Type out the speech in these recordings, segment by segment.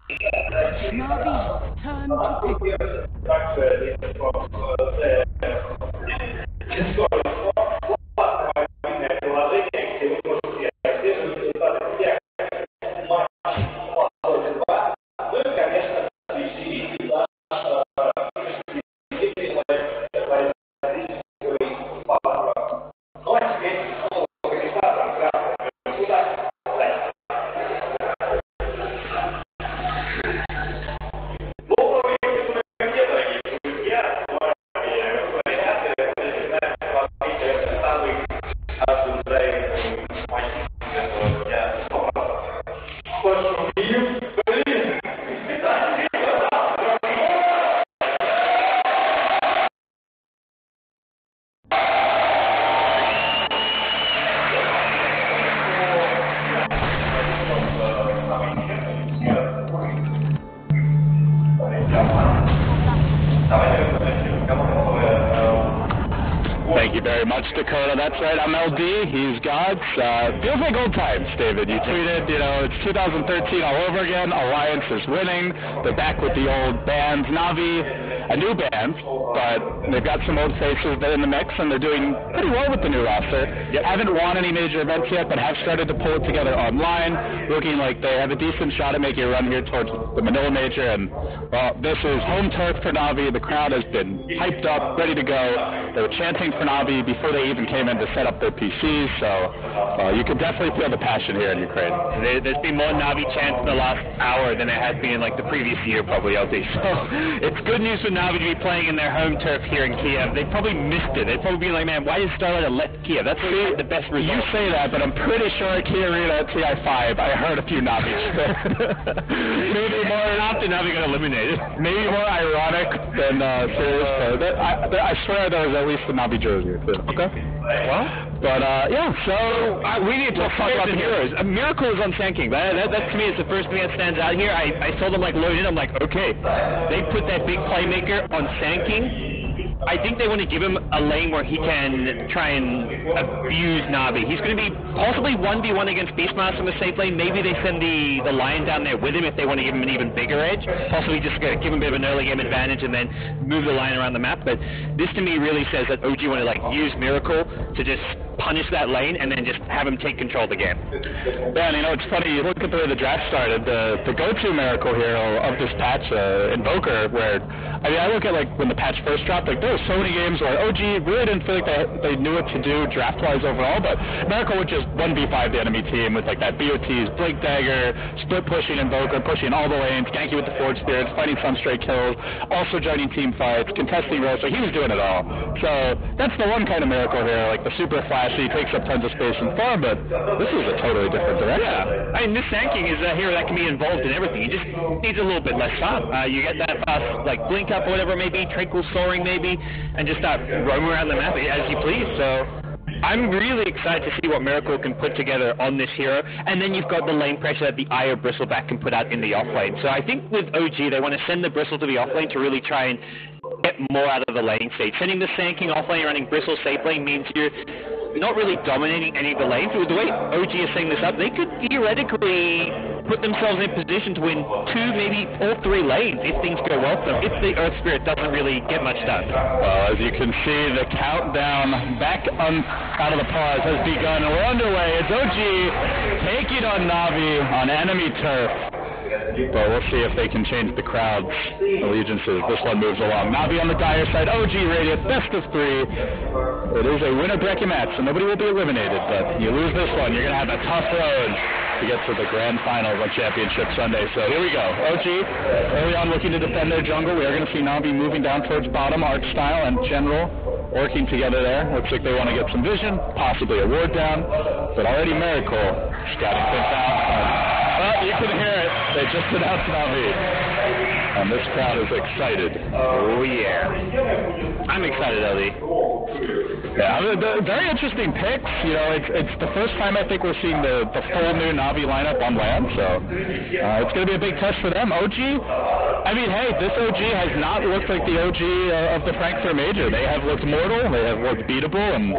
Navi, turn to pick. Thank you very much, Dakota. That's right, I'm LD, he's Gods. Feels like old times, David. You tweeted, it's 2013 all over again, Alliance is winning, they're back with the old bands. Navi, a new band, but they've got some old faces in the mix, and they're doing pretty well with the new roster. Haven't won any major events yet, but have started to pull it together online, looking like they have a decent shot at making a run here towards the Manila Major, and, well, this is home turf for Navi. The crowd has been hyped up, ready to go. They were chanting for Navi before they even came in to set up their PCs, so you could definitely feel the passion here in Ukraine. There's been more Navi chants in the last hour than there has been in like the previous year, probably, LD. So it's good news for Navi to be playing in their home turf here in Kiev. They probably missed it. They'd probably be like, man, why is Starlight left Kiev? That's the best result. You say that, but I'm pretty sure at Key Arena at TI5, I heard a few Navis. Maybe more often Navi got eliminated. Maybe more ironic than serious. I swear there was at least a Navi jersey. Okay. Well, but yeah. So we need to talk about the heroes. A Miracle is on Sand King. That to me is the first thing that stands out here. I saw them load in. I'm like, okay, they put that big playmaker on Sand King. I think they want to give him a lane where he can try and abuse Navi. He's going to be possibly 1v1 against Beastmaster in the safe lane. Maybe they send the Lion down there with him if they want to give him an even bigger edge. Possibly just give him a bit of an early game advantage and then move the Lion around the map. But this to me really says that OG want to use Miracle to just punish that lane and then just have him take control of the game. Yeah, and it's funny, you look at the way the draft started, the go-to Miracle hero of this patch, Invoker, where, I look at when the patch first dropped, there were so many games where OG really didn't feel like they knew what to do draft-wise overall, but Miracle would just 1v5 the enemy team with that BOTs, Blink Dagger, split pushing Invoker, pushing all the lanes, ganking with the Forge Spirits, fighting some stray kills, also joining team fights, contesting roles, so he was doing it all. So that's the one kind of Miracle here, the super flashy, takes up tons of space and farm, but this is a totally different direction. Yeah, this Sand King is a hero that can be involved in everything. He just needs a little bit less farm. You get that fast, blink up or whatever it may be, Tranquil Soaring maybe, and just start roaming around the map as you please. So I'm really excited to see what Miracle can put together on this hero, and then you've got the lane pressure that the Eye of Bristleback can put out in the offlane. So I think with OG, they want to send the Bristle to the offlane to really try and get more out of the lane stage. Sending the Sand King offlane, running Bristle safe lane means you're not really dominating any of the lanes. With the way OG is setting this up, they could theoretically put themselves in position to win 2, maybe all 3 lanes if things go well for them, if the Earth Spirit doesn't really get much done. Well, as you can see, the countdown back out of the pause has begun, and we're underway. It's OG taking on Navi on enemy turf. But we'll see if they can change the crowd's allegiances. This one moves along. Navi on the Dire side, OG Radiant, best of 3. It is a winner-bracket match, so nobody will be eliminated. But you lose this one, you're going to have a tough road to get to the grand final of Championship Sunday. So here we go. OG, early on looking to defend their jungle. We are going to see Navi moving down towards bottom, art style and general working together there. Looks like they want to get some vision, possibly a ward down. But already Miracle scouting things out. You can hear it. They just announced Navi. And this crowd is excited. Oh, yeah. I'm excited, Ellie. Yeah, very interesting picks. It's the first time I think we're seeing the full new Navi lineup on land, so it's going to be a big test for them. OG, hey, this OG has not looked like the OG of the Frankfurt Major. They have looked mortal, they have looked beatable, and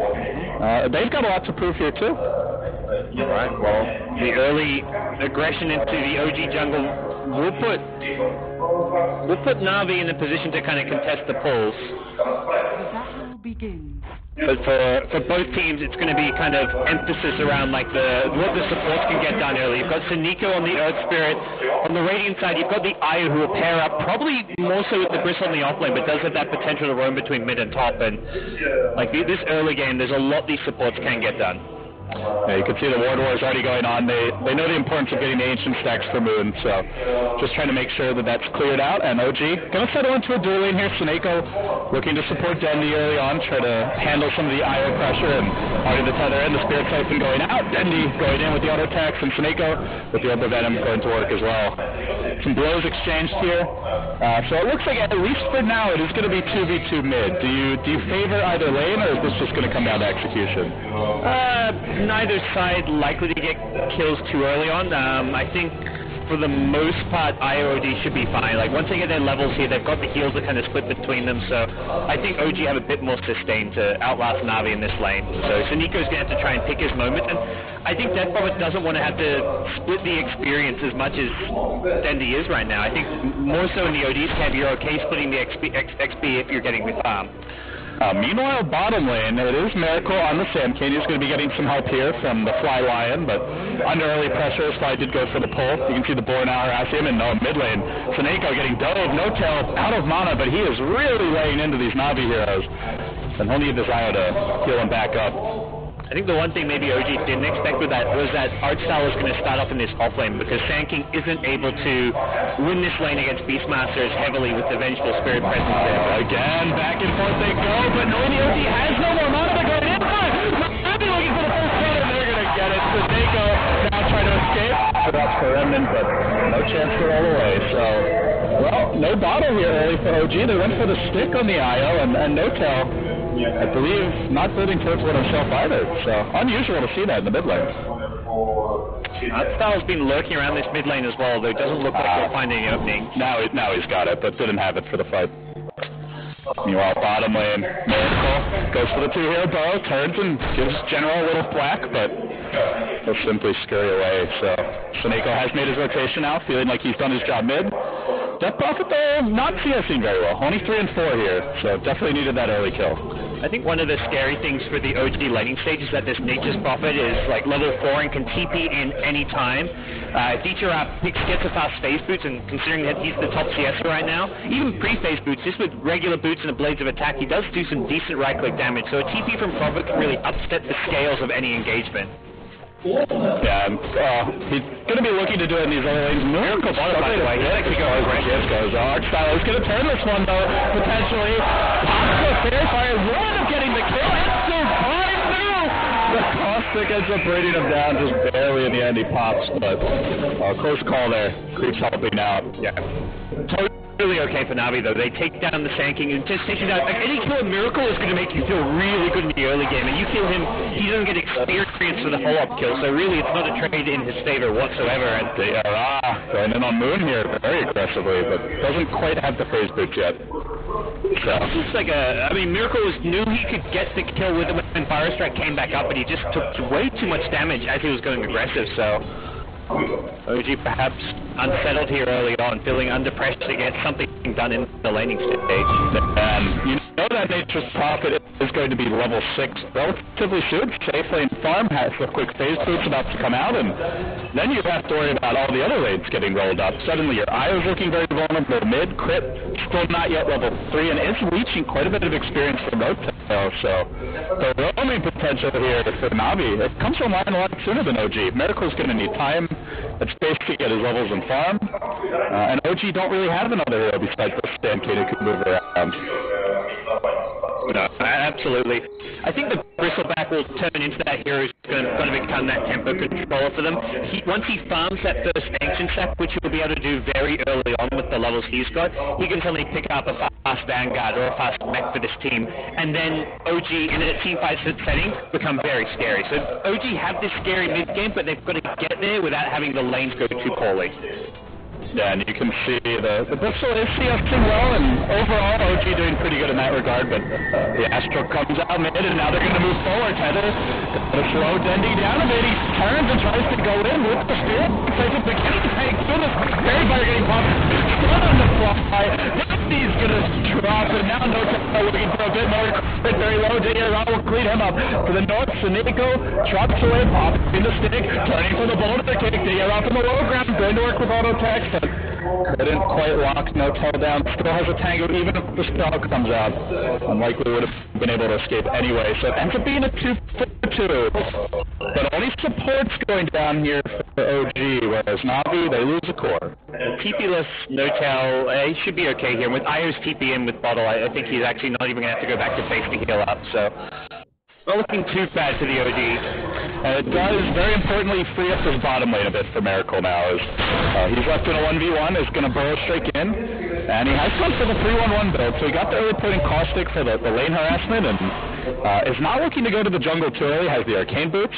they've got a lot to prove here, too. All right, well, the early aggression into the OG jungle we'll put Na'Vi in a position to kind of contest the pulls. The battle begins. But for both teams, it's going to be kind of emphasis around like what the supports can get done early. You've got Sunico on the Earth Spirit. On the Radiant side, you've got the Aya who will pair up probably more so with the Bristle on the offlane, but does have that potential to roam between mid and top. And like this early game, there's a lot these supports can get done. Yeah, you can see the Ward War is already going on. They know the importance of getting the Ancient stacks for Moon, so just trying to make sure that that's cleared out. And OG going to settle into a duel lane here. Suneko looking to support Dendi early on, try to handle some of the IO pressure, and already the tether in, the Spirit Siphon going out. Dendi going in with the auto attacks, and Suneko with the Orb of Venom going to work as well. Some blows exchanged here. So it looks like at least for now it is going to be 2v2 mid. Do you favor either lane, or is this just going to come down to execution? Neither side likely to get kills too early on. I think for the most part, IOD should be fine. Like once they get their levels here, they've got the heals that kind of split between them. So I think OG have a bit more sustain to outlast Na'Vi in this lane. So Sunico's going to have to try and pick his moment. And I think Death Prophet doesn't want to have to split the experience as much as Dendi is right now. I think more so in the OD's camp, you're okay splitting the XP if you're getting the farm. Meanwhile, bottom lane, it is Miracle on the Sand King. He's going to be getting some help here from the Fly Lion, but under early pressure, Fly did go for the pull. You can see the boar now harassing him, and mid lane, Suneko getting dove, no tail, out of mana, but he is really laying into these Na'Vi heroes, and he'll need this IO to heal him back up. I think the one thing maybe OG didn't expect was that Archstyle was going to start off in this offlane, because Sand King isn't able to win this lane against Beastmasters heavily with the Vengeful Spirit presence there. Again, back and forth they go, but Noini OG has no more mana to go in front. Na'Vi looking for the full kill, and they're going to get it. Suneko now trying to escape. That's for Remnant, but no chance to roll away. So, well, no bottle here early for OG. They went for the stick on the IO, and no tail. I believe not building towards one himself either, so unusual to see that in the mid lane. Archstyle's been lurking around this mid lane as well, though it doesn't look like he'll find any opening. Now he's got it, but didn't have it for the fight. Meanwhile, bottom lane, Miracle goes for the two-hero bow, turns and gives General a little flack, but he'll simply scurry away. So Suneko has made his rotation now, feeling like he's done his job mid. Death Prophet, though, not CSing very well. Only 3 and 4 here, so definitely needed that early kill. I think one of the scary things for the OG laning stage is that this Nature's Prophet is like level 4 and can TP in any time. Feature gets a fast phase boots, and considering that he's the top CS right now, even pre-phase boots, just with regular boots and the blades of attack, he does do some decent right-click damage. So a TP from Prophet can really upset the scales of any engagement. Yeah, he's going to be looking to do it in these other lanes. Miracle, by the way, he's actually going right. Archstyle is going to turn this one, though, potentially. Possible fair fire, will end up getting the kill, and survive through! The Caustic ends up bringing him down just barely in the end. He pops, but close call there. Creeps helping out. Yeah. Really okay for Na'Vi, though. They take down the Sand King and just taking out any kill of Miracle is going to make you feel really good in the early game, and you kill him, he doesn't get experience for the follow-up kill, so really it's not a trade in his favor whatsoever. And they are going in on Moon here very aggressively, but doesn't quite have the phase boots yet. So it's like Miracle knew he could get the kill with him when Fire Strike came back up, but he just took way too much damage as he was going aggressive, so OG perhaps unsettled here early on, feeling under pressure to get something done in the laning stage. You know that Nature's Prophet is going to be level 6 relatively soon. Safe lane farm has the quick phase boots about to come out, and then you have to worry about all the other lanes getting rolled up. Suddenly your Io's looking very vulnerable. Mid, Crit, still not yet level 3, and is reaching quite a bit of experience from Rotel, so the roaming potential here for Na'Vi, it comes online a lot sooner than OG. Miracle's going to need time. It's basically get his levels in farm, and OG don't really have another hero besides the Sand King who can move around. No, absolutely. I think the Bristleback will turn into that hero who's going to become that tempo controller for them. Once he farms that first Ancient stack, which he'll be able to do very early on with the levels he's got, he can suddenly pick up a fast Vanguard or a fast mech for this team, and then OG in a team fight setting become very scary. So OG have this scary mid game, but they've got to get there without having the lanes go too poorly. Yeah, and you can see the Bristol is CSing well, and overall OG doing pretty good in that regard, but the Astro comes out mid, and now they're going to move forward. Tether going to slow Dendy down a bit. He turns and tries to go in with the spear. Plays it, but Kenny takes through the Fairy Fire getting popped. Still on the fly. Dendy's going to drop, and now Natus looking for a bit more credit. Very low. J.R. will clean him up. To the north, Sinico drops away, pops in the stick, turning for the boulder kick. J.R. from the low ground, going to work with auto text. Couldn't quite lock Natus down. Still has a tango, even if the spell comes out. Unlikely would have been able to escape anyway. So it ends up being a 2-4-2. But only support's going down here for OG, whereas Navi, they lose a core. TP-less Natus, he should be okay here. With Io's TP in with Bottle, I think he's actually not even going to have to go back to face to heal up. So not looking too bad for the OG. And it does, very importantly, free up his bottom lane a bit for Miracle now. As he's left in a 1v1, is going to burrow straight in. And he has gone for the 3-1-1 build, so he got the early point in Caustic for the lane harassment, and is not looking to go to the jungle too early, has the arcane boots.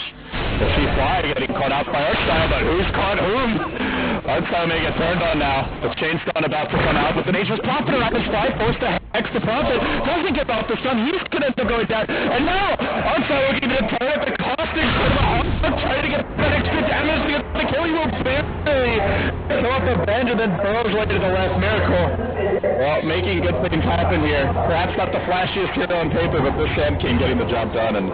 We'll see Fly getting caught out by Archstyle, but who's caught whom? Archstyle may get turned on now. The Chainstone about to come out, but the Nature's popping around his Fly, forced to hex the Prophet. Doesn't get off the stun, he's going to end up going down. And now, Archstyle looking to turn at the Caustic for the Hawk, trying to get that extra damage to get the kill. He will barely throw up a bend and then burrows away to the last Miracle. Well, making good things happen here. Perhaps not the flashiest hero on paper, but this Sand King getting the job done and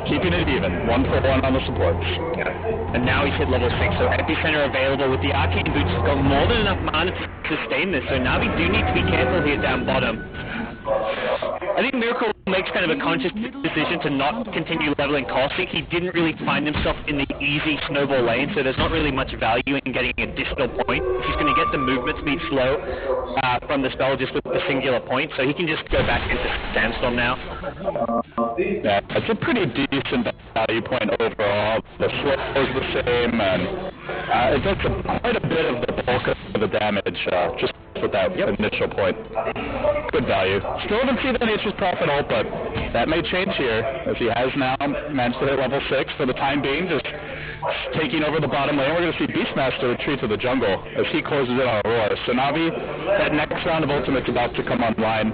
keeping it even. 1-for-1 on the supports. Yeah. And now he's hit level 6, so Epicenter available with the Arcane Boots. He's got more than enough mana to sustain this, so Navi do need to be careful here down bottom. I think Miracle makes kind of a conscious decision to not continue leveling Caustic. He didn't really find himself in the easy snowball lane, so there's not really much value in getting an additional point. He's going to get the movement speed slow from the spell just with the singular point, so he can just go back into Sandstorm now. Yeah, it's a pretty decent value point overall. The slow is the same, and it does quite a bit of the bulk of the damage just with that initial point. Good value. Still haven't seen the Nature's Prophet ult, but that may change here, as he has now managed to hit level 6 for the time being, just taking over the bottom lane. We're going to see Beastmaster retreat to the jungle as he closes in on Aurora. So Navi, that next round of ultimate's about to come online.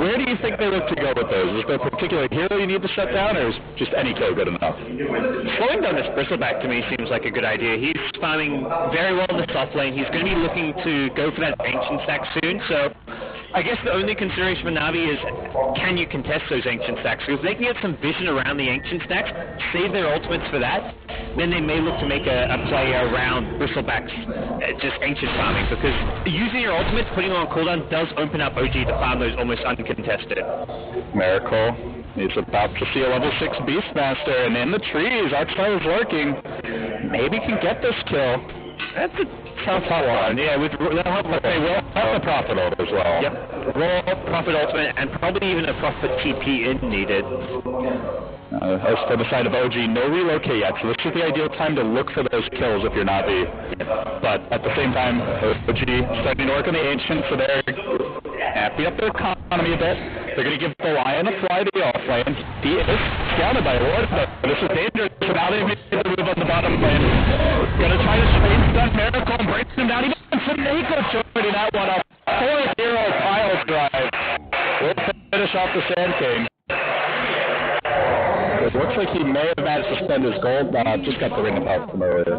Where do you think they look to go with those? Is there a particular hero you need to shut down, or is just any kill good enough? Slowing down this Bristleback to me seems like a good idea. He's farming very well in the soft lane. He's going to be looking to go for that Ancient Stack soon, so I guess the only consideration for Navi is, can you contest those Ancient Stacks? Because if they can get some vision around the Ancient Stacks, save their ultimates for that, then they may look to make a play around Bristleback's just Ancient farming, because using your ultimates, putting them on cooldown, does open up OG to farm those almost uncontested. Miracle is about to see a level 6 Beastmaster, and in the trees, Archstyle is lurking. Maybe can get this kill. That's a tough one. Yeah, they'll have the Prophet ult as well. Yep. Raw Prophet ultimate, and probably even a Prophet TP in needed. As for the side of OG, no relocate yet, so this is the ideal time to look for those kills if you're Navi. But at the same time, OG starting to work on the Ancient, so they're amping up their economy a bit. They're going to give the Lion a fly to the off-lane. He is scouted by Lord, but this is dangerous, so now they make the move on the bottom lane. Going to try to train stun Miracle and break him down. Even Sinico shorting that one up. 4 hero pile drive. We'll finish off the Sand King. It looks like he may have managed to spend his gold, just got the ring of health from earlier.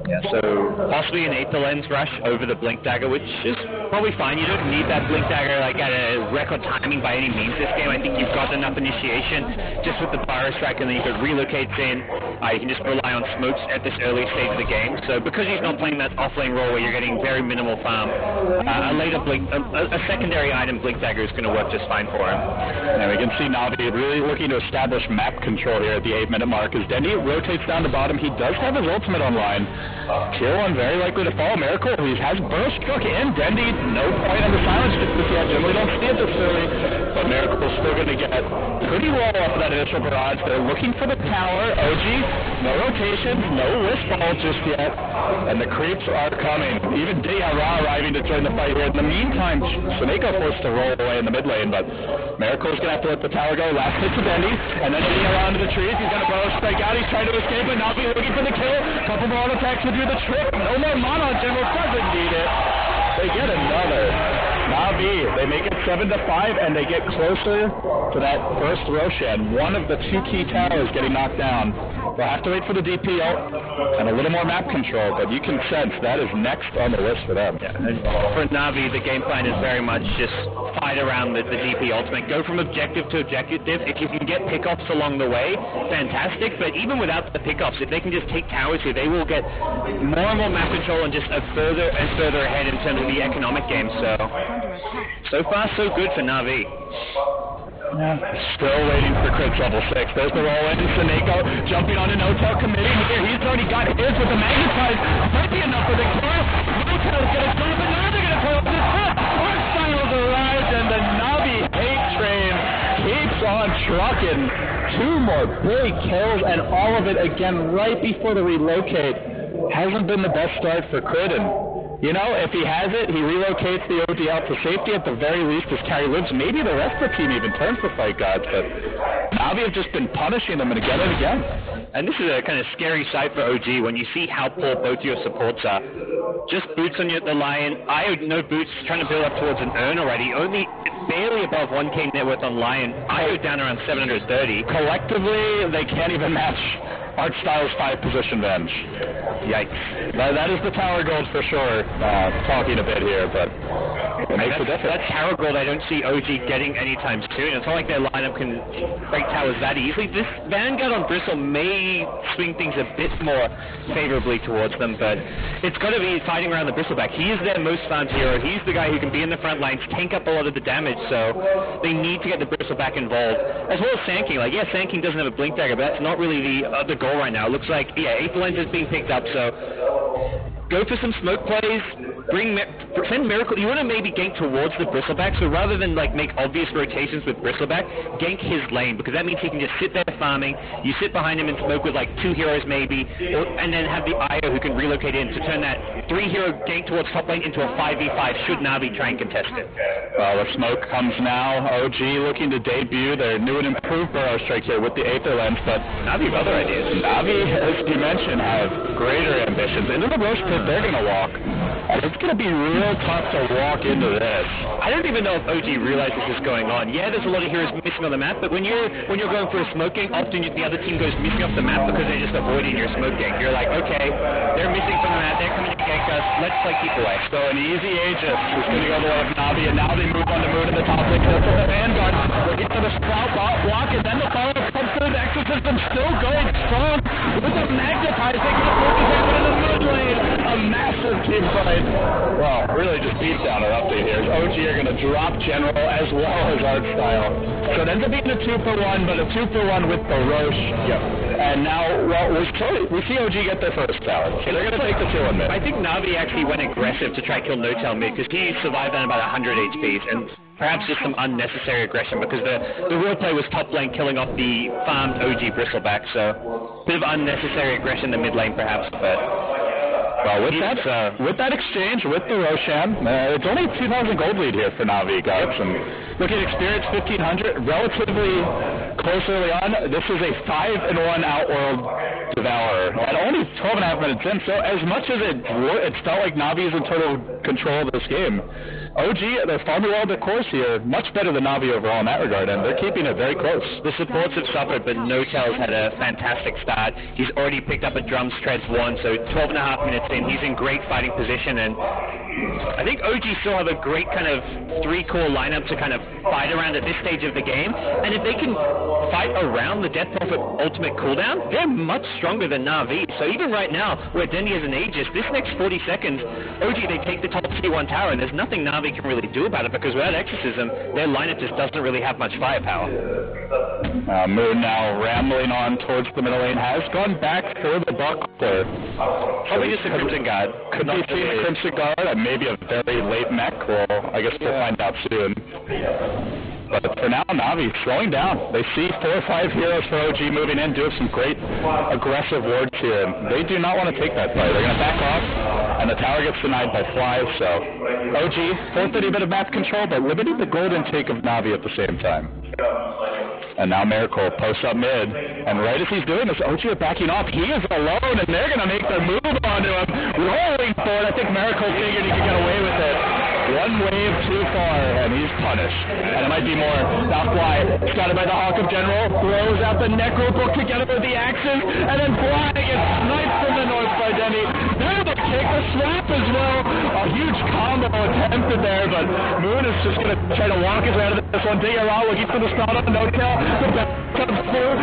Yeah, so possibly an Aether Lens rush over the Blink Dagger, which is probably fine. You don't need that Blink Dagger like at a record timing by any means this game. I think you've got enough initiation just with the Pyro Strike, and then you could relocate in. You can just rely on smokes at this early stage of the game. So because he's not playing that off-lane role where you're getting very minimal farm, a secondary item Blink Dagger is going to work just fine for him. And we can see Navi really looking to establish map control here at the 8-minute mark as Dendy rotates down the bottom. He does have his ultimate online. Tier 1 very likely to fall. Miracle, he has burst struck in. Dendy, no point on the silence just yet. Generally don't see it this early, but Miracle's still going to get pretty low off of that initial barrage. They're looking for the tower. OG, no rotations, no wisp ball just yet. And the creeps are coming. Even Ra arriving to join the fight here. In the meantime, Soneko forced to roll away in the mid lane, but Miracle's going to have to let the tower go. Last hit to Bendy, and then Ra into the trees. He's going to blow a strike out. He's trying to escape, but Navi looking for the kill. Couple more auto attacks to do the trick. No more mana on General. Doesn't need it. They get another. Navi, they make it 7-5, and they get closer to that first Roshan. One of the two key towers getting knocked down. They'll have to wait for the DP ult and a little more map control, but you can sense that is next on the list for them. Yeah, and for Navi, the game plan is very much just fight around the DP ultimate. Go from objective to objective. If you can get pickoffs along the way, fantastic, but even without the pickoffs, if they can just take towers here, they will get more and more map control and just further and further ahead in terms of the economic game. So far, so good for Navi. Yeah. Still waiting for crits level 6. There's the roll in. Soneko jumping on an Notel committing here. He's already got his with the magnetize. Might be enough for the kill. Notel's going to drop it. Now they're going to pull up this hit. Styles arrived, and the Navi hate train keeps on trucking. 2 more big kills, and all of it again right before the relocate. Hasn't been the best start for Crit, and you know, if he has it, he relocates the ODL to safety at the very least as carry lives. Maybe the rest of the team even turns the fight gods, but Navi have just been punishing them again and again. And this is a kind of scary sight for OG when you see how poor both your supports are. Just boots on the Lion. Io, no boots, trying to build up towards an urn already. Only barely above 1k net worth on Lion. Io down around 730. Collectively, they can't even match Art Styles' 5 position bench. Yikes. That is the tower gold for sure, talking a bit here, but it makes a difference. That tower gold I don't see OG getting anytime soon. It's not like their lineup can break towers that easily. This Vanguard on Bristle may swing things a bit more favorably towards them, but it's got to be fighting around the Bristleback. He is their most farmed hero. He's the guy who can be in the front lines, tank up a lot of the damage, so they need to get the Bristleback involved. As well as Sand King. Like, yeah, Sand King doesn't have a blink dagger, but that's not really the goal right now. It looks like, yeah, Aether Lens is being picked up, so go for some smoke plays, send Miracle. You want to maybe gank towards the Bristleback, so rather than like make obvious rotations with Bristleback, gank his lane, because that means he can just sit there farming, you sit behind him and smoke with like 2 heroes maybe, and then have the Io who can relocate in to turn that 3-hero gank towards top lane into a 5v5 should Navi try and contest it. Well, the smoke comes now. OG looking to debut their new and improved Burrow Strike here with the Aether Lens, but Navi have other ideas. Navi, as you mentioned, have greater ambitions. Into the Roche Pit, they're going to walk. And it's going to be real tough to walk into this. I don't even know if OG realizes this is going on. Yeah, there's a lot of heroes missing on the map, but when you're going for a smoke gank, often the other team goes missing off the map because they're just avoiding your smoke gank. You're like, okay, they're missing from the map, they're coming to gank us, let's play keep away. So an easy Aegis is going to go the way of Navi, and now they move on to move to the top lane. That's what the Vanguard. Looking for the Sprout block, and then the follow-up comes through. The Exorcism still going strong with the Magnetize. They get focus in the mid lane. A massive team fight. Well, really just beat down an update here. OG are going to drop General as well as Art Style. So it ends up being a 2-for-1, but a 2-for-1 with the Roche. Yep. And now, well, we see OG get their first tower. So they're going to take the 2 on mid. I think Navi actually went aggressive to try to kill Notel mid because he survived on about 100 HPs, and perhaps just some unnecessary aggression because the real play was top lane killing off the farmed OG Bristleback, so a bit of unnecessary aggression in the mid lane perhaps, but... Well, with that exchange with the Roshan, it's only 2,000 gold lead here for Navi, guys. And looking at experience, 1,500, relatively close early on. This is a 5-1 Outworld Devourer, and only 12.5 minutes in. So as much as it felt like Navi is in total control of this game, OG, they're farming well their course here, much better than Navi overall in that regard, and they're keeping it very close. The supports have suffered, but Notel's had a fantastic start. He's already picked up a Drums Treads 1, so 12.5 minutes in, he's in great fighting position, and I think OG still have a great kind of 3-core lineup to kind of fight around at this stage of the game, and if they can fight around the Death Prophet ultimate cooldown, they're much stronger than Navi. So even right now, where Dendy has an Aegis, this next 40 seconds, OG, they take the top C1 tower, and there's nothing Navi can really do about it, because without Exorcism, their lineup just doesn't really have much firepower. Moon now rambling on towards the middle lane, has gone back for the Buckler. Probably just a Crimson Guard. Could be seeing a Crimson Guard, and maybe a very late mech. Well, I guess we'll find out soon. But for now, Navi slowing down. They see 4 or 5 heroes for OG moving in, doing some great aggressive wards here. And they do not want to take that fight. They're going to back off, and the tower gets denied by Fly. So OG forfeiting a bit of map control, but limiting the gold intake of Navi at the same time. And now Miracle posts up mid, and right as he's doing this, OG are backing off. He is alone, and they're going to make their move onto him, rolling forward. I think Miracle figured he could get away with it. One wave too far, and he's punished. And it might be more. Now Fly, scouted by the Hawk of General, throws out the Necro Book together with the axes, and then Fly gets sniped from the north by Demi. They're able to take the swap as well. A huge combo attempted there, but Moon is just going to try to walk his way out of this one. Digger looking for the spot on the no-kill. The best comes through.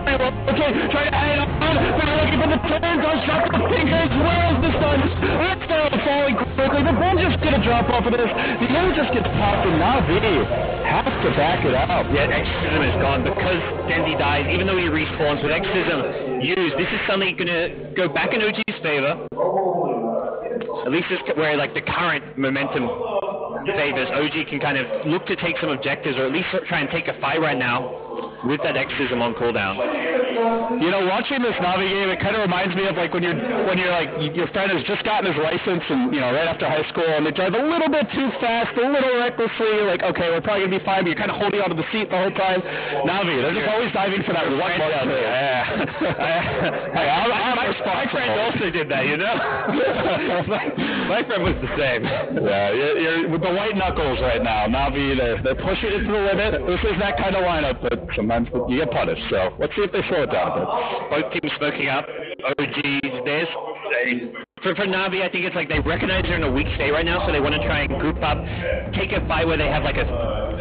Okay, try to hang on. They're looking for the turn. Don't shot the finger as well as the stun. That's still falling quickly. The ball just going to drop off of this. The air just gets popped, and Navi has to back it out. Yeah, Exorcism is gone because Dendi dies. Even though he respawns with Exorcism used, this is suddenly going to go back in OG's favor. At least it's where like the current momentum favors. OG can kind of look to take some objectives, or at least try and take a fight right now with that Exorcism on cooldown. You know, watching this Navi game, it kind of reminds me of like when you're like your friend has just gotten his license, and you know, right after high school, and they drive a little bit too fast, a little recklessly. Like, okay, we're probably gonna be fine, but you're kind of holding onto the seat the whole time. Navi, they're just always diving for that one more. Yeah. My friend also did that, you know. my friend was the same. Yeah, you're with the white knuckles right now. Navi, they're pushing it to the limit. This is that kind of lineup, but sometimes you get punished. So let's see if they slow it down a bit. Both teams smoking up. OG's this. For Navi, I think it's like they recognize they're in a weak state right now, so they want to try and group up, take a fight where they have like a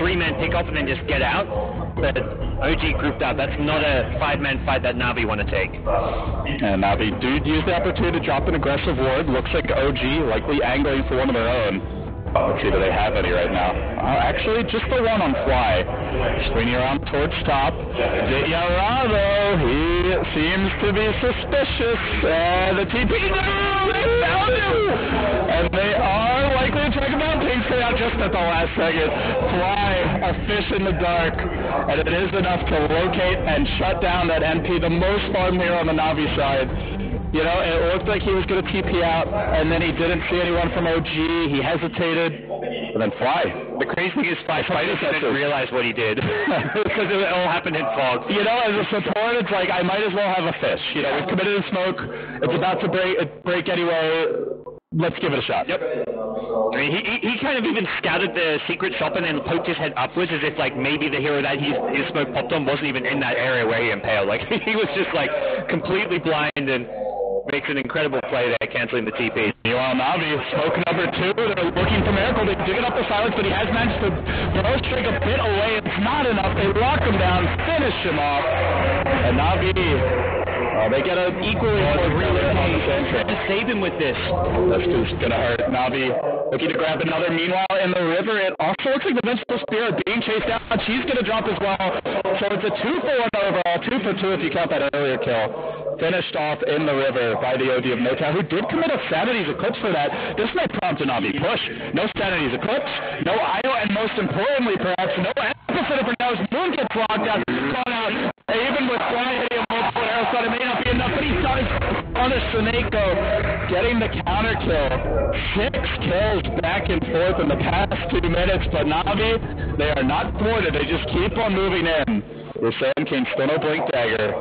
3-man pick-off and then just get out. But OG grouped up. That's not a 5-man fight that Navi want to take. And Navi do use the opportunity to drop an aggressive ward. Looks like OG likely angling for one of their own. Let's see, do they have any right now? Actually, just the one on Fly. Swinging around towards top. Diarado, he seems to be suspicious. And the TP, no, they found him! And they are likely to track him down. Takes it out just at the last second. Fly, a fish in the dark. And it is enough to locate and shut down that NP, the most farm here on the Navi side. You know, it looked like he was going to TP out, and then he didn't see anyone from OG. He hesitated, and then Fly. The crazy thing is Fly didn't realize what he did because it all happened in fog. You know, as a support, it's like I might as well have a fish. You know, we've committed a smoke. It's about to break anyway. Let's give it a shot. Yep. I mean, he kind of even scouted the secret shop and then poked his head upwards as if like maybe the hero that his smoke popped on wasn't even in that area where he impaled. Like he was just like completely blind and makes an incredible play there, canceling the TP. Meanwhile, Navi, smoke number 2. They're looking for Miracle. They're digging up the silence, but he has managed to throw Strig a bit away. It's not enough. They lock him down, finish him off. And Navi, they get an equally important on the same train. To save him with this. That's just going to hurt. Navi looking to grab another. Meanwhile, in the river, it also looks like the Vengeful Spirit being chased down. She's going to drop as well. So it's a 2-for-1 overall. 2-for-2 if you count that earlier kill. Finished off in the river by the OD of Nota, who did commit a Sanity's Eclipse for that. This might prompt a Navi push. No Sanity's Eclipse, no IO, and most importantly, perhaps, no Epicenter for Naus. Moon gets locked out, caught out. Even with Fly hitting a multiple arrow shot, it may not be enough, but he does punish Seneko, getting the counter kill. 6 kills back and forth in the past 2 minutes, but Navi, they are not thwarted. They just keep on moving in. With Sand King, still no Blink Dagger.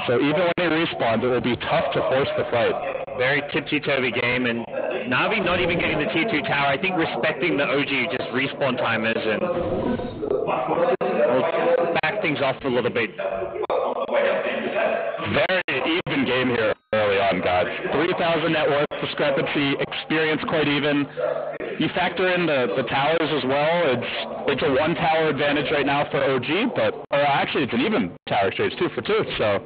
So even when he respawns, it will be tough to force the fight. Very tipsy-turvy game, and Navi not even getting the T2 tower. I think respecting the OG just respawn timers and we'll back things off a little bit. Very even game here early on, guys. 3,000 net worth discrepancy, experience quite even. You factor in the towers as well. It's a 1 tower advantage right now for OG, but actually it's an even tower exchange, 2-for-2. So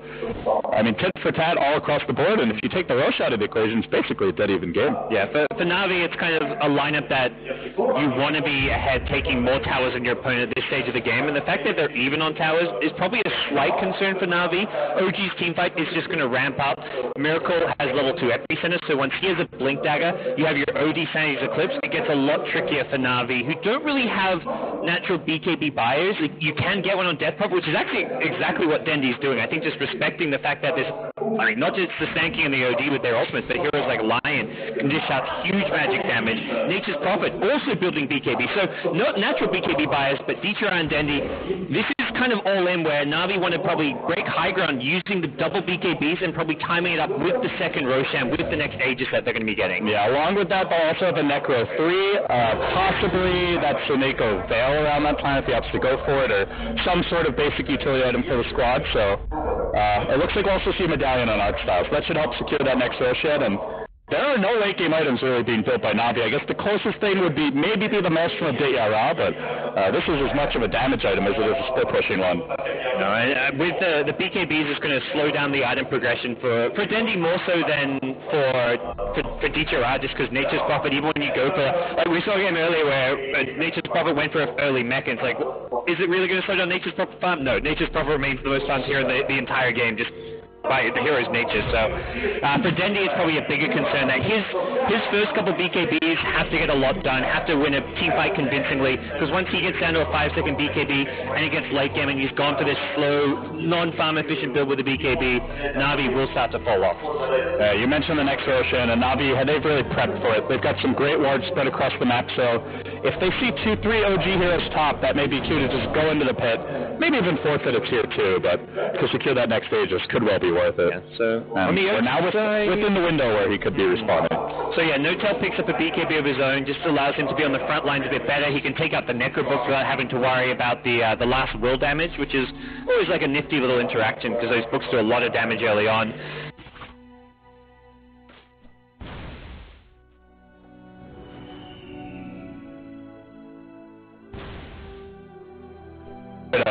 I mean, tit for tat all across the board, and if you take the Roche out of the equation, it's basically a dead even game. Yeah, for Na'Vi, it's kind of a lineup that you want to be ahead, taking more towers than your opponent at this stage of the game, and the fact that they're even on towers is probably a slight concern for Na'Vi. OG's teamfight is just going to ramp up. Miracle has level 2 epicenter, so once he has a Blink Dagger, you have your OD Sanity's Eclipse. It gets a lot trickier for Na'Vi, who don't really have natural BKB buyers. You can get one on Death Prophet, which is actually exactly what Dendy's doing. I think just respecting the fact that there's, I mean, not just the Stanky and the OD with their ultimates, but heroes like Lion can dish out huge magic damage. Nature's Prophet also building BKB, so not natural BKB buyers, but Dieter and Dendy. This is kind of all in where Na'Vi want to probably break high ground using the double BKBs and probably timing it up with the second Roshan, with the next Aegis that they're going to be getting. Yeah, along with that, they'll also have a Necro 3, possibly that Suneko Veil around that time if he opts to go for it, or some sort of basic utility item for the squad, so it looks like we'll also see a Medallion on Art Styles. That should help secure that next Roshan, and there are no late game items really being built by Na'Vi. I guess the closest thing would be maybe the Maelstrom of Dayara, but this is as much of a damage item as it is a split pushing one. No, with the BKBs, it's going to slow down the item progression for Dendy more so than for Dayara, just because Nature's Prophet, even when you go for, like we saw again earlier where Nature's Prophet went for an early mech, and it's like, is it really going to slow down Nature's Prophet farm? No, Nature's Prophet remains the most farmed hero in the entire game, just by the hero's nature. So for Dendy, it's probably a bigger concern that his first couple BKBs have to get a lot done, have to win a team fight convincingly, because once he gets down to a 5-second BKB and he gets late game and he's gone for this slow, non-farm efficient build with the BKB, Na'Vi will start to fall off. You mentioned the next Roshan, and Na'Vi, they've really prepped for it. They've got some great wards spread across the map, so if they see 2-3 OG heroes top, that may be cue to just go into the pit, maybe even forfeit a tier 2, but to secure that next Aegis could well be worth it. Yeah, so we're now within the window where he could be responding. So yeah, No-Tail picks up a BKB of his own, just allows him to be on the front lines a bit better. He can take out the Necro book without having to worry about the last will damage, which is always like a nifty little interaction because those books do a lot of damage early on.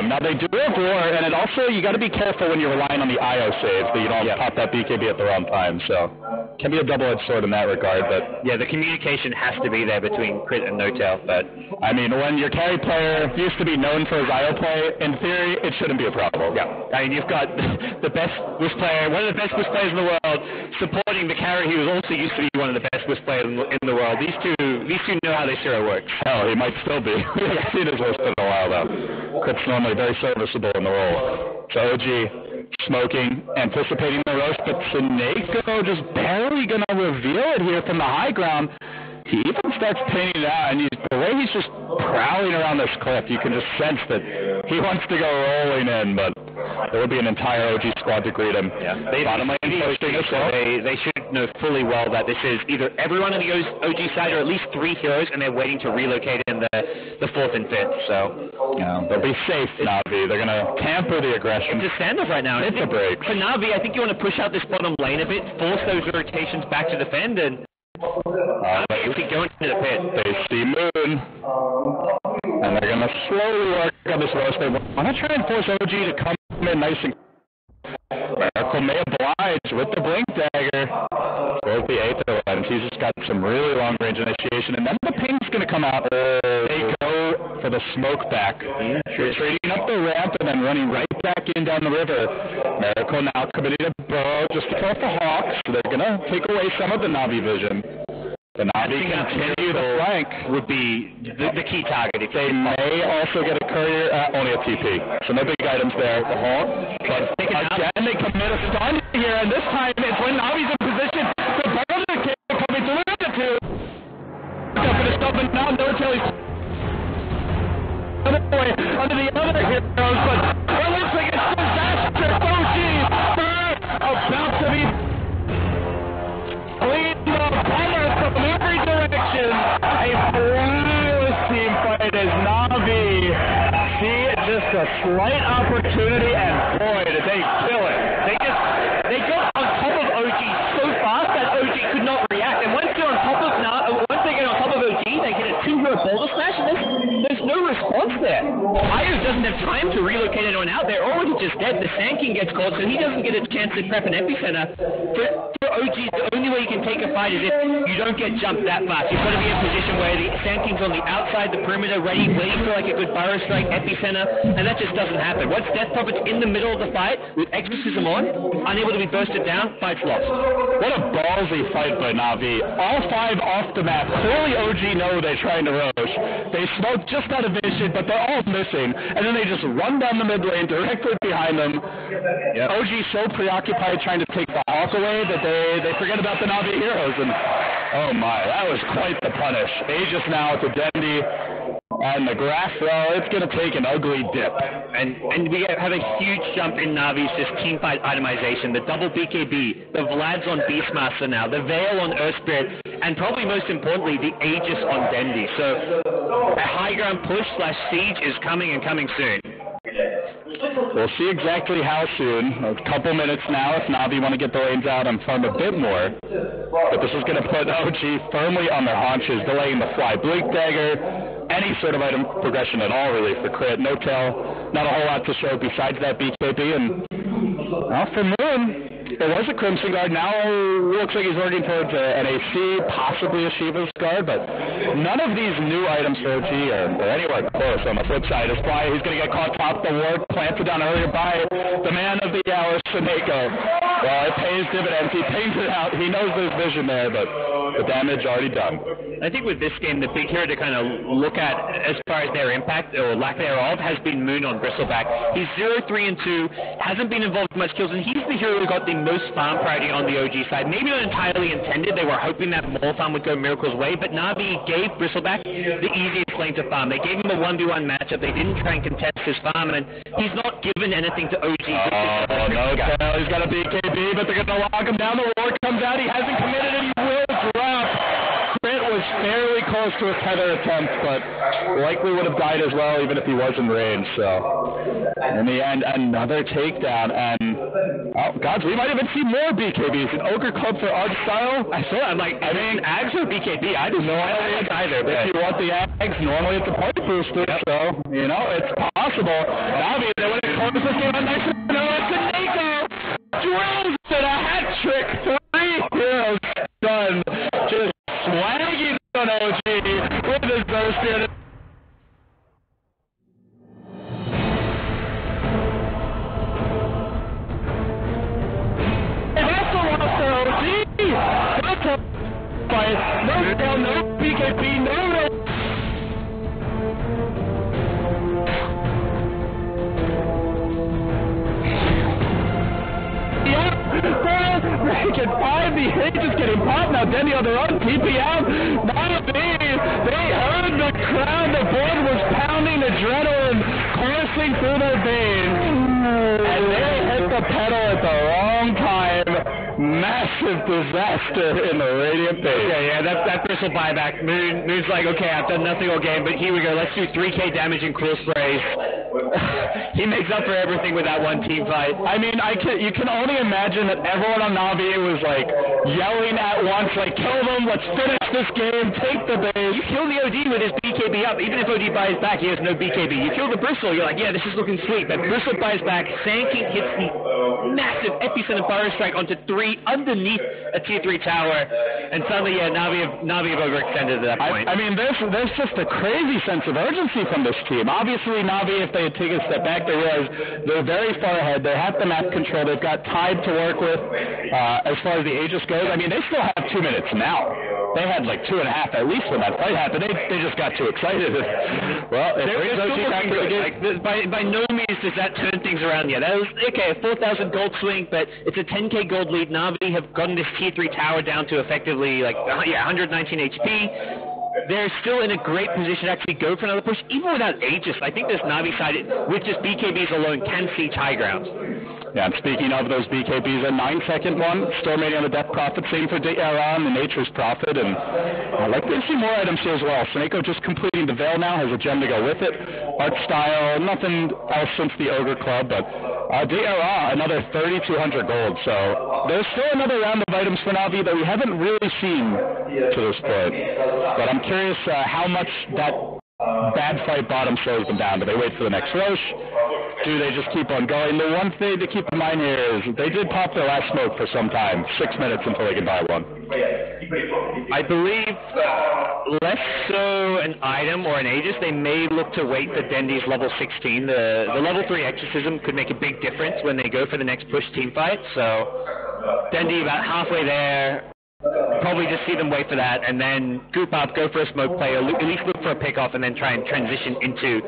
Now they do have war, and it also, you got to be careful when you're relying on the IO saves that you don't pop that BKB at the wrong time, so can be a double-edged sword in that regard, but yeah, the communication has to be there between Crit and No-Tail, but I mean, when your carry player used to be known for his IO play, in theory, it shouldn't be a problem. Yeah, I mean, you've got the best Wisp player, one of the best Wisp players in the world, supporting the carry who also used to be one of the best Wisp players in the world. These two know how this hero works. Hell, he might still be. We haven't seen his Wisp in a while, though. Crit's normally very serviceable in the role. So OG smoking, anticipating the roast, but Suneko just barely going to reveal it here from the high ground. He even starts painting it out, and the way he's just prowling around this cliff, you can just sense that he wants to go rolling in, but there will be an entire OG squad to greet him. Yeah, they should know fully well that this is either everyone on the OG side or at least 3 heroes, and they're waiting to relocate in the 4th and 5th. So yeah, they'll be safe, Na'Vi. They're going to tamper the aggression. It's a standoff right now. It's a break. For Na'Vi, I think you want to push out this bottom lane a bit, force those rotations back to defend, and you'll be going to the pit. They see Moon, and they're going to slowly work on this roast. They want to try and force OG to come in nice and Miracle may oblige with the Blink Dagger. Both the Aether lens. He's just got some really long range initiation, and then the ping's going to come out. They go for the smoke back. Trading up the ramp and then running right back in down the river. Miracle now committing a burrow just to kill for Hawks. So they're going to take away some of the Na'Vi vision. The Na'Vi continue the flank would be the key target. They may also get a courier, only a TP. So no big items there. The Hawk. But again, they commit a stun here, and this time it's when Na'Vi's in position. The Boulder King coming through the two. Up in the stop, and now No-Tail under the other heroes, but it looks like it's disaster. OG about to be clean the bummer from every direction. A flawless team fight as Na'Vi see just a slight opportunity, and boy, did they kill it. They got on top of OG so fast that OG could not react. And once they get on top of OG, they get a 2-hero boulder smash, and there's no response there. Myers doesn't doesn't have time to relocate anyone out. They're already just dead. The Sand King gets caught, so he doesn't get a chance to prep an epicenter. For OG, the only way you can take a fight is if you don't get jumped that fast. You've got to be in a position where the Sand King's on the outside, the perimeter, ready, waiting for like a good burrow strike, epicenter, and that just doesn't happen. Once Death Prophet's in the middle of the fight, with Exorcism on, unable to be bursted down, fight's lost. What a ballsy fight by Na'Vi. All 5 off the map. Clearly OG know they're trying to roach. They smoke just out of vision, but they're all missing. And then they just run down the mid lane directly behind them. Yep. OG's so preoccupied trying to take the Hawk away that they forget about the Na'Vi heroes. And oh my, that was quite the punish. Aegis now at the Dendi. And the graph, well, it's going to take an ugly dip. And we have a huge jump in Na'Vi's just teamfight itemization. The double BKB, the Vlad's on Beastmaster now, the Veil on Earth Spirit, and probably most importantly, the Aegis on Dendi. So a high ground push / siege is coming and coming soon. We'll see exactly how soon. A couple minutes now if Na'Vi want to get the lanes out and farm a bit more. But this is going to put OG firmly on their haunches, delaying the fly blink dagger, any sort of item progression at all really for crit. No tail, not a whole lot to show besides that BKB. And well, for Moon, it was a Crimson Guard. Now looks like he's working towards an AC, possibly a Shiva's Guard, but none of these new items for OG are anywhere close. On the flip side, he's going to get caught top the ward, planted down earlier by the man of the hour, Seneko. Well, it pays dividends. He painted it out. He knows there's vision there, but the damage already done. I think with this game, the big hero to kind of look at as far as their impact or lack thereof has been Moon on Bristleback. He's 0-3-2, hasn't been involved in much kills, and he's the hero who got the most farm priority on the OG side. Maybe not entirely intended. They were hoping that more farm would go Miracle's way, but Na'Vi gave Bristleback the easiest lane to farm. They gave him a 1v1 matchup. They didn't try and contest his farm, and he's not given anything to OG. Oh, no, he's got a BKB, but they're going to lock him down. The ward comes out. He hasn't committed, and he will drop. Crit was fairly close to a tether attempt, but likely would have died as well, even if he was in range. So, in the end, another takedown, and oh, gods, we might even see more BKBs. An Ogre Club for Art Style? I saw it. I mean, Ags or BKB? I didn't know either. If you want the Ags, normally it's a point booster, so, you know, it's possible. Na'Vi, they would have closed this game on nice. No, it's a Nico! Drills it, a hat trick! 3 heroes done. Just swagging on OG with his burst in. No tail, no BKB, no. Making 5, the Aegis getting popped. Now Denny on their own, TPM. Na'Vi, they heard the crowd. The board was pounding, adrenaline coursing through their veins. And they hit the pedal at the wrong time. Massive disaster in the Radiant base. Yeah, that Bristle buyback. Moon's like, okay, I've done nothing all game, but here we go. Let's do 3k damage in Cruel Sprays. He makes up for everything with that one team fight. I mean, you can only imagine that everyone on Na'Vi was like yelling at once, like, kill them, let's finish this game, take the base. You kill the OD with his BKB up. Even if OD buys back, he has no BKB. You kill the Bristle, you're like, yeah, this is looking sweet. But Bristle buys back, Sand King hits the massive epicenter burrow strike onto 3 underneath a tier 3 tower, and suddenly, yeah, Na'Vi have overextended at that point. I mean, there's just a crazy sense of urgency from this team. Obviously, Na'Vi, if they had taken a step back, they realize they're very far ahead. They have the map control. They've got Tide to work with. As far as the Aegis goes, I mean, they still have 2 minutes now. They had like 2.5 at least when that fight happened. They just got too excited. Well, it brings OG back to the game. By no means does that turn things around yet. That was, okay, a 4,000 gold swing, but it's a 10k gold lead. Na'Vi have gotten this tier 3 tower down to effectively like 119 HP. They're still in a great position to actually go for another push, even without Aegis. I think this Na'Vi side, with just BKBs alone, can siege high ground. Yeah, and speaking of those BKBs, a 9-second one, Storming on the Death Prophet, same for Aron, the Nature's Prophet, and I'd like to see more items here as well. Seneko just completing the Veil now, has a gem to go with it. Art Style, nothing else since the Ogre Club, but Dara, another 3,200 gold, so there's still another round of items for Na'Vi that we haven't really seen to this point. But I'm curious how much that bad fight bottom slows them down. Do they wait for the next Roche? Do they just keep on going? The one thing to keep in mind here is they did pop their last smoke for some time, 6 minutes until they could buy one. I believe less so an item or an Aegis. They may look to wait the Dendy's level 16. The level 3 Exorcism could make a big difference when they go for the next push team fight. So Dendy about halfway there. Probably just see them wait for that and then group up, go for a smoke play, or at least look for a pick-off and then try and transition into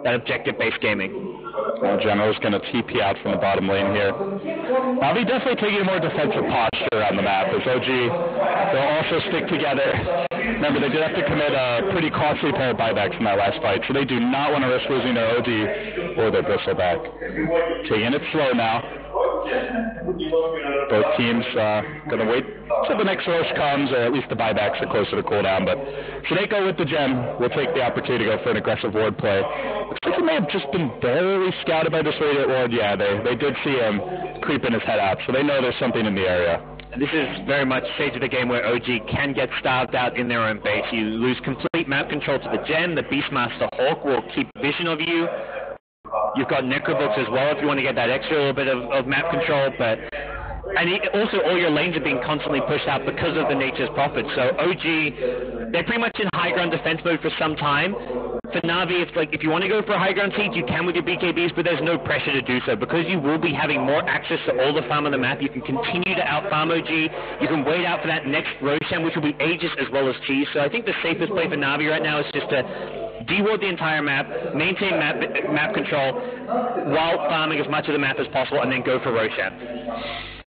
that objective-based gaming. Well, General's going to TP out from the bottom lane here. Navi definitely taking a more defensive posture on the map as OG. They'll also stick together. Remember, they did have to commit a pretty costly pair of buybacks in that last fight, so they do not want to risk losing their OD or their Bristleback. Taking it slow now. Both teams going to wait till the next Roche comes, or at least the buybacks are closer to cooldown. But Shineko with the gem will take the opportunity to go for an aggressive ward play. Looks like he may have just been barely scouted by this Radiant Ward. Yeah, they did see him creeping his head out, so they know there's something in the area. This is very much stage of the game where OG can get starved out in their own base. You lose complete map control to the gem. The Beastmaster Hawk will keep vision of you. You've got Necrobooks as well if you want to get that extra little bit of map control, also all your lanes are being constantly pushed out because of the Nature's Prophet. So OG, they're pretty much in high ground defense mode for some time. For Na'Vi, if you want to go for a high ground siege, you can with your BKBs, but there's no pressure to do so. Because you will be having more access to all the farm on the map, you can continue to out-farm OG. You can wait out for that next Roshan, which will be Aegis as well as Cheese. So I think the safest play for Na'Vi right now is just to de-ward the entire map, maintain map control, while farming as much of the map as possible, and then go for Roshan.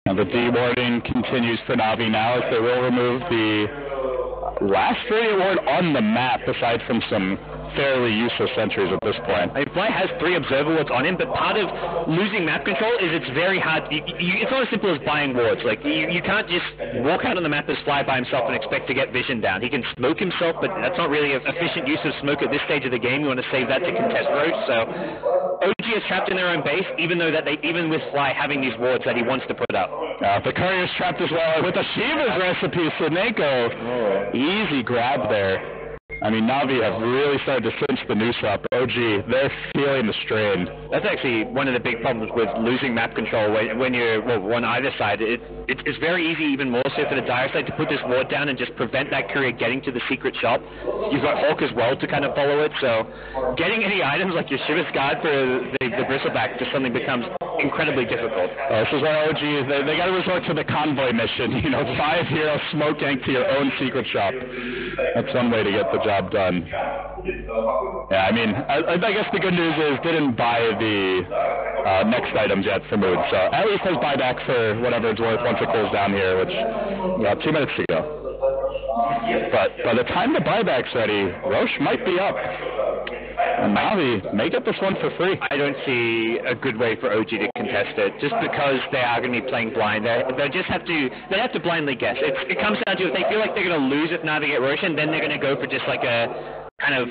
Now the de-warding continues for Na'Vi now, as they will remove the last Radiant Ward on the map, aside from some fairly useless sentries at this point. Fly has 3 observer wards on him, but part of losing map control is it's very hard. It's not as simple as buying wards. You can't just walk out on the map as Fly by himself and expect to get vision down. He can smoke himself, but that's not really an efficient use of smoke at this stage of the game. You want to save that to contest Roche. So OG is trapped in their own base, even with Fly having these wards that he wants to put up. The Courier's trapped as well with a Shiva's recipe. Shineko, easy grab there. I mean, Na'Vi have really started to cinch the noose up. OG, they're feeling the strain. That's actually one of the big problems with losing map control when you're on either side. It's very easy, even more so for the Dire side, to put this ward down and just prevent that courier getting to the secret shop. You've got Hawk as well to kind of follow it, so getting any items like your Shiva's Guard for the Bristleback just suddenly becomes incredibly difficult. This is why OG, they got to resort to the convoy mission. 5 heroes smoke gank to your own secret shop. That's one way to get the job done. Yeah, I mean, I guess the good news is didn't buy the next items yet for Mood, so at least has buyback for whatever it's worth once it cools down here, which about 2 minutes to go. But by the time the buyback's ready, Roche might be up. And Na'Vi may get this one for free. I don't see a good way for OG to contest it, just because they are going to be playing blind. They have to blindly guess. It comes down to if they feel like they're going to lose if Na'Vi get Roshan, then they're going to go for just like a kind of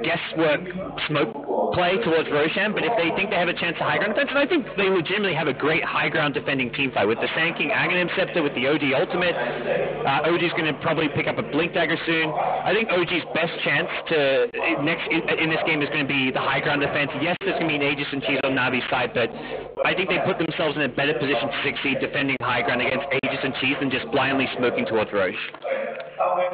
guesswork smoke play towards Roshan, but if they think they have a chance to high ground defense, and I think they legitimately have a great high ground defending team fight with the Sand King Aghanim Scepter, with the OD Ultimate. OG's going to probably pick up a Blink Dagger soon. I think OG's best chance in this game is going to be the high ground defense. Yes, there's going to be an Aegis and Cheese on Navi's side, but I think they put themselves in a better position to succeed defending high ground against Aegis and Cheese than just blindly smoking towards Roche.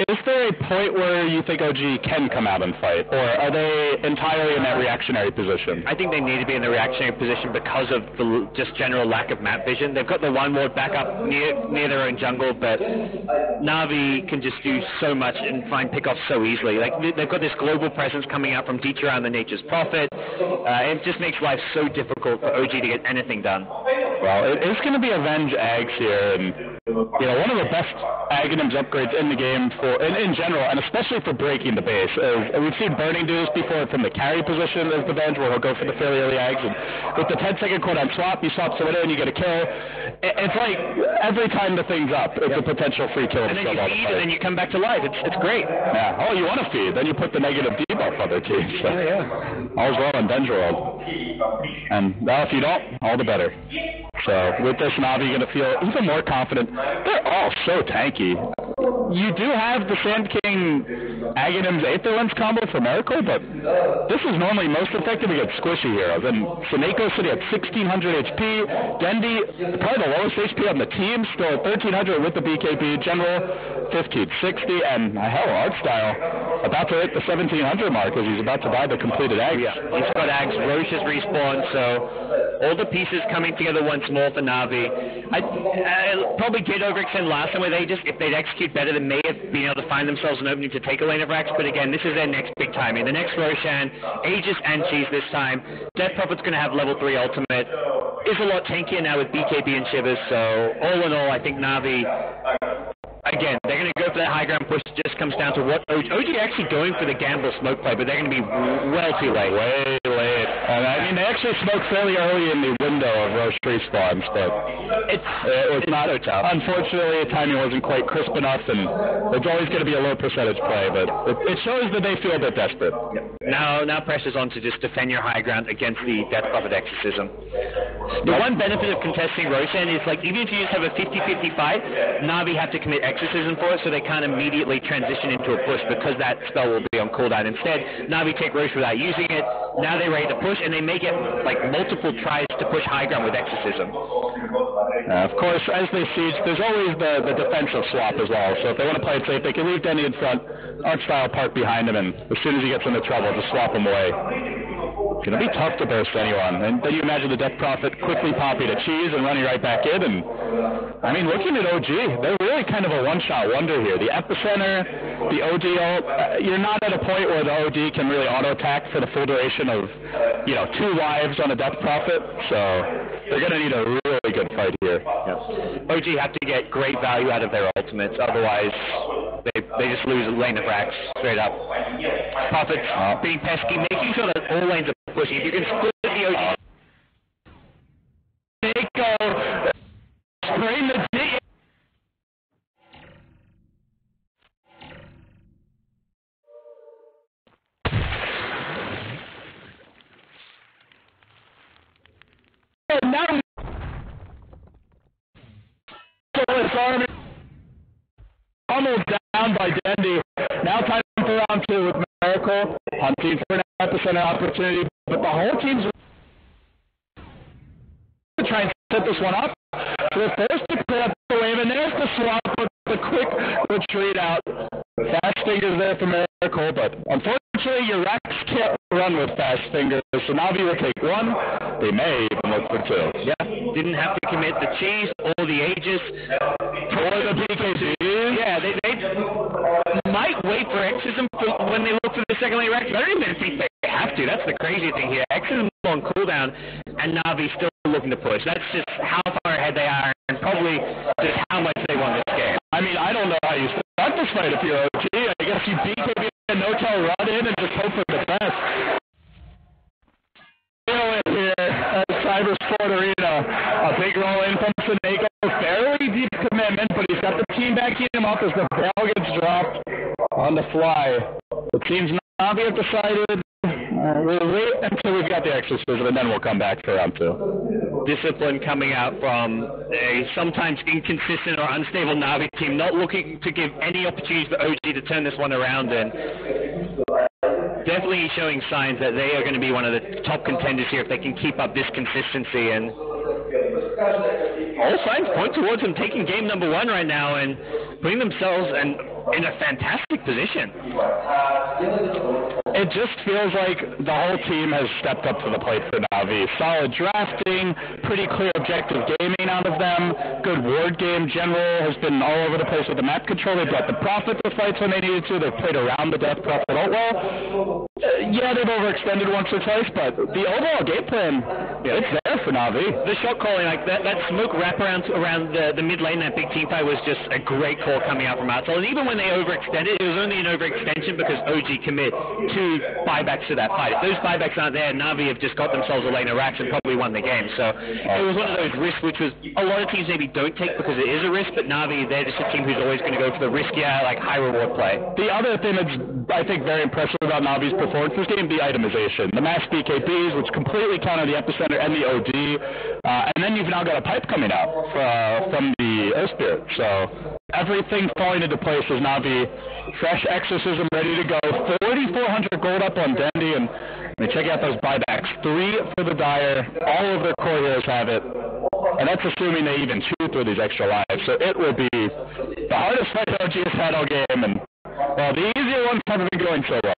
Is there a point where you think OG can come out and fight, or are they entirely in that reactionary position? I think they need to be in the reactionary position because of the just general lack of map vision. They've got the one ward back up near their own jungle, but Na'Vi can just do so much and find pickoffs so easily. They've got this global presence coming out from deep around the Nature's Prophet. It just makes life so difficult for OG to get anything done. Well, it's going to be Avenge Ags here, and one of the best Aghanim's upgrades in the game in general, and especially for breaking the base. We've seen Burning do this before from the carry position as the bench, where he'll go for the fairly early Ags, and with the 10-second cooldown swap, you swap someone in, you get a kill. It's like every time the thing's up, it's a potential free kill. And then you feed, and then you come back to life. It's great. Yeah. Oh, you want to feed, then you put the negative debuff on their team. So. All's well in Benj World. And if you don't, all the better. So with this, Na'Vi going to feel even more confident. They're all so tanky. You do have the Sand King Aghanim's Aether Lens combo for Miracle, but this is normally most effective against squishy heroes. And Seneko sitting at 1600 HP, Dendi, probably the lowest HP on the team, still at 1300 with the BKB, General 1560, and hell, Artstyle about to hit the 1700 mark as he's about to buy the completed Ags. Yeah, he's got Ags, Roche has respawned, so all the pieces coming together once more for Na'Vi. I probably did overextend last time where if they'd execute better, they may have been able to find themselves an opening to take a lane of Rax, but again, this is their next big time. In the next Roshan, Aegis and Cheese this time. Death Prophet's going to have level 3 ultimate. Is a lot tankier now with BKB and Shivers, so all in all, I think Na'Vi, again, they're going to go for that high ground push. It just comes down to what OG actually going for the gamble smoke play, but they're going to be well too late. Way late. And I mean, they actually smoked fairly early in the window of Roche respawns, but it was not so tough. Unfortunately, timing wasn't quite crisp enough, and it's always going to be a low percentage play, but it shows that they feel a bit desperate. Now pressure's on to just defend your high ground against the Death Prophet Exorcism. The one benefit of contesting Roshan is, like, even if you just have a 50-50 fight, Na'Vi have to commit Exorcism for it, so they can't immediately transition into a push because that spell will be on cooldown. Instead, Na'Vi take Roche without using it. Now they're ready to push, and they may get like multiple tries to push high ground with Exorcism. Of course, as they siege, there's always the defensive swap as well. So if they want to play it safe, they can leave Denny in front, Artstyle park behind him, and as soon as he gets into trouble, just swap him away. It's going to be tough to burst anyone. And then you imagine the Death Prophet quickly popping a cheese and running right back in. And, I mean, looking at OG, they're really kind of a one-shot wonder here. The Epicenter, the OD ult, you're not at a point where the OD can really auto-attack for the full duration of, 2 lives on a Death Prophet. So they're going to need a really good fight here. Yeah. OG have to get great value out of their ultimates. Otherwise, they just lose a lane of Rax straight up. Prophets being pesky, making sure that all lanes are pushing. If you can split the OG, Seneko spraying the D. Now his army pummeled down by Dendi. Now time for round 2 with Miracle, hunting for an Epicenter opportunity, but the whole team's trying to set this one up. So they're forced to clear up the wave, and there's the swap with the quick retreat out. Fast fingers there for Miracle, but unfortunately your Rax can't run with fast fingers, so Na'Vi will take 1. They may even look for 2. Yeah, didn't have to commit the cheese or the Aegis or the BKB. Yeah, they might wait for Exorcism when they look for the second lane Rax. I don't even think they have to. That's the crazy thing here. Exorcism on cooldown, and Na'Vi still looking to push. That's just how far ahead they are, and probably just how much they won this game. I mean, I don't know how you start this fight if you're OG. I guess you BKB and no-tell run in and just hope for the best. Here at Cyber Sport Arena, a big roll in from Seneko, fairly deep commitment, but he's got the team backing him up as the bell gets dropped on the fly. The team's Na'Vi have decided we'll wait until we've got the Exorcism, and then we'll come back for round 2. Discipline coming out from a sometimes inconsistent or unstable Na'Vi team, not looking to give any opportunities for OG to turn this one around, and definitely showing signs that they are going to be one of the top contenders here if they can keep up this consistency, and all signs point towards them taking game number 1 right now and putting themselves in a fantastic position. It just feels like the whole team has stepped up to the plate for Na'Vi. Solid drafting, pretty clear objective gaming out of them, good ward game. General has been all over the place with the map control. They brought the Prophet to fights when they needed to. They've played around the Death Prophet ult well. Yeah, they've overextended once or twice, but the overall game plan, it's there for Na'Vi. The shot calling, like that smoke wraparound around the mid lane, that big team fight was just a great call coming out from outside. And even when they overextended, it was only an overextension because OG commit 2 buybacks to that fight. If those buybacks aren't there, Na'Vi have just got themselves a lane of Rax and probably won the game. So it was one of those risks which was a lot of teams maybe don't take because it is a risk, but Na'Vi, they're just a team who's always going to go for the riskier, like high reward play. The other thing that's, I think, very impressive about Na'Vi's performance this game, the itemization. The mass BKBs, which completely counter the Epicenter and the OD, and then you've now got a pipe coming out from the Earth Spirit. So everything falling into place as Navi. Fresh exorcism ready to go. 4,400 gold up on Dendi, and check out those buybacks. 3 for the Dire. All of their core heroes have it. And that's assuming they even chew through these extra lives. So it will be the hardest fight OG has had all game. And, well, the easier ones haven't been going so well.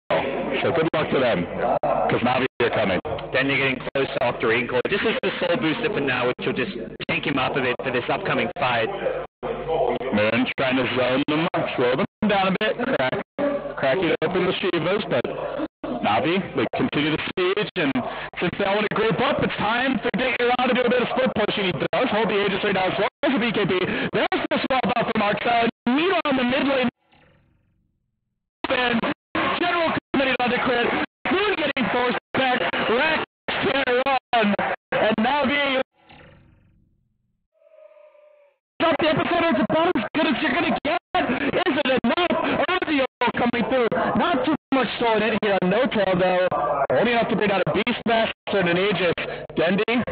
So good luck to them, because Navi are coming. Then you're getting close to Octarine. Just as the soul booster for now, which will just tank him up a bit for this upcoming fight. Moon trying to zone them, slow them down a bit, cracking open the Shivas, but Navi, they continue to siege, and since they all want to group up, it's time for Data to do a bit of split pushing. He does hold the Aegis right now as well as the BKB. There's the swap out for Markstad. Meet on the mid lane. And General committed on the crit. Moon getting forced back. Rex can't run. And Navi up the episode. It's about as good as you're going to get. Is it enough? Ozio coming through. Not too much throwing in here on No Tail, though. Only enough to bring out a Beastmaster and an Aegis. Dendi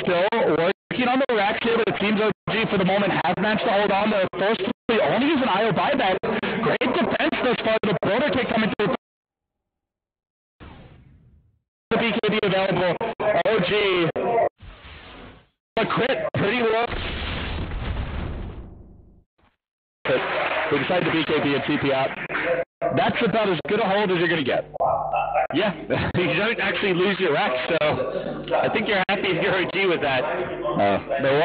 still working on the racks here, but it seems OG for the moment has managed to hold on. They're forced to only use an IO buyback. Great defense thus far. The border kick coming through. The BKB available. OG. A crit, pretty low. We decided to BKB and TP out. That's about as good a hold as you're going to get. Yeah, you don't actually lose your rack, so I think you're happy if you're OG with that. There